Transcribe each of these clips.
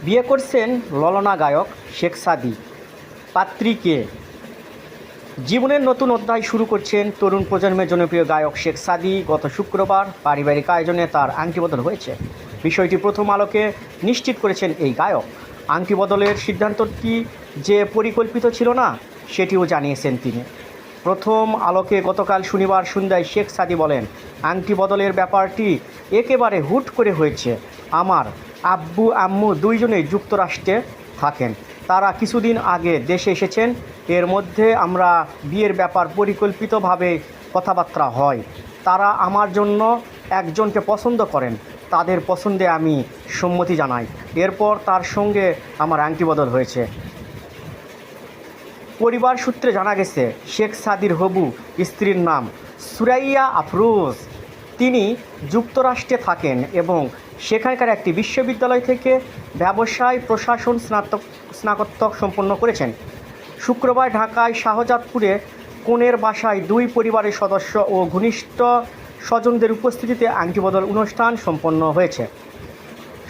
বিয়ে করছেন ললনা গায়ক শেখ সাদী। পাত্রী কে? জীবনের নতুন অধ্যায় শুরু করছেন তরুণ প্রজন্মের জনপ্রিয় গায়ক শেখ সাদী। গত শুক্রবার পারিবারিক আয়োজনে তার আংটি বদল হয়েছে। বিষয়টি প্রথম আলোকে নিশ্চিত করেছেন এই গায়ক। আংটি বদলের সিদ্ধান্তটি যে পরিকল্পিত ছিল না, সেটিও জানিয়েছেন তিনি। প্রথম আলোকে গতকাল শনিবার সন্ধ্যায় শেখ সাদী বলেন, আংটি বদলের ব্যাপারটি একেবারে হুট করে হয়েছে। আমার আব্বু আম্মু দুইজনেই যুক্তরাষ্ট্রে থাকেন। তারা কিছুদিন আগে দেশে এসেছেন। এর মধ্যে আমরা বিয়ের ব্যাপার পরিকল্পিতভাবে কথাবার্তা হয়। তারা আমার জন্য একজনকে পছন্দ করেন। তাদের পছন্দে আমি সম্মতি জানাই। এরপর তার সঙ্গে আমার আংটি বদল হয়েছে। পরিবার সূত্রে জানা গেছে, শেখ সাদীর হবু স্ত্রীর নাম সুরাইয়া আফরোজ। তিনি যুক্তরাষ্ট্রে থাকেন এবং সেখানকার একটি বিশ্ববিদ্যালয় থেকে ব্যবসায় প্রশাসন স্নাতক সম্পন্ন করেছেন। শুক্রবার ঢাকায় শাহজাদপুরে কনের বাসায় দুই পরিবারের সদস্য ও ঘনিষ্ঠ স্বজনদের উপস্থিতিতে আংটি বদল অনুষ্ঠান সম্পন্ন হয়েছে।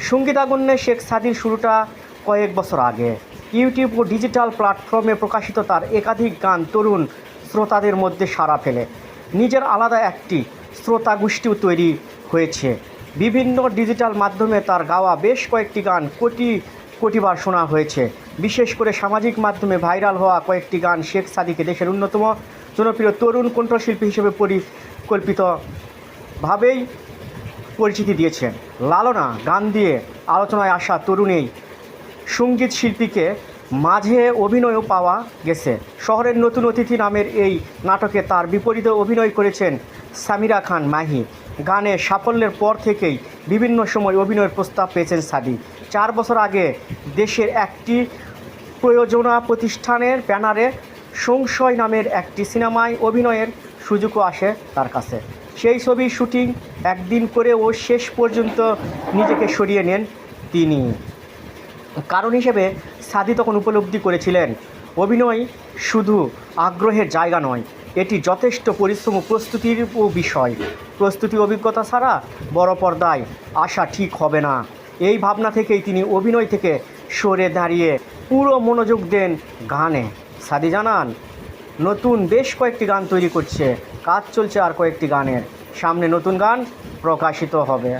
সঙ্গীতাগণ্যে শেখ সাদীর শুরুটা কয়েক বছর আগে। ইউটিউব ও ডিজিটাল প্ল্যাটফর্মে প্রকাশিত তার একাধিক গান তরুণ শ্রোতাদের মধ্যে সাড়া ফেলে। নিজের আলাদা একটি শ্রোতা গোষ্ঠীও তৈরি হয়েছে। বিভিন্ন ডিজিটাল মাধ্যমে তার গাওয়া বেশ কয়েকটি গান কোটিবার শোনা হয়েছে। বিশেষ করে সামাজিক মাধ্যমে ভাইরাল হওয়া কয়েকটি গান শেখ সাদীকে দেশের অন্যতম জনপ্রিয় তরুণ কণ্ঠশিল্পী হিসেবে পরিকল্পিতভাবেই পরিচিতি দিয়েছেন। লালনা গান দিয়ে আলোচনায় আসা তরুণ এই সঙ্গীত শিল্পীকে মাঝে অভিনয়ও পাওয়া গেছে। শহরের নতুন অতিথি নামের এই নাটকে তার বিপরীতে অভিনয় করেছেন সামিরা খান মাহি। গানে সাফল্যের পর থেকেই বিভিন্ন সময় অভিনয়ের প্রস্তাব পেয়েছেন সাদী। 4 বছর আগে দেশের একটি প্রযোজনা প্রতিষ্ঠানের ব্যানারে সংশয় নামের একটি সিনেমায় অভিনয়ের সুযোগও আসে তার কাছে। সেই ছবির শুটিং একদিন করেও শেষ পর্যন্ত নিজেকে সরিয়ে নেন তিনি। কারণ হিসেবে সাদী তখন উপলব্ধি করেছিলেন, অভিনয় শুধু আগ্রহের জায়গা নয়, এটি যথেষ্ট পরিশ্রম ও প্রস্তুতির বিষয়। প্রস্তুতি অভিজ্ঞতা ছাড়া বড় পর্দায় আসা ঠিক হবে না। এই ভাবনা থেকেই তিনি অভিনয় থেকে সরে দাঁড়িয়ে পুরো মনোযোগ দেন গানে। সাদী জানান, নতুন বেশ কয়েকটি গান তৈরি করছে, কাজ চলছে আর কয়েকটি গানের। সামনে নতুন গান প্রকাশিত হবে।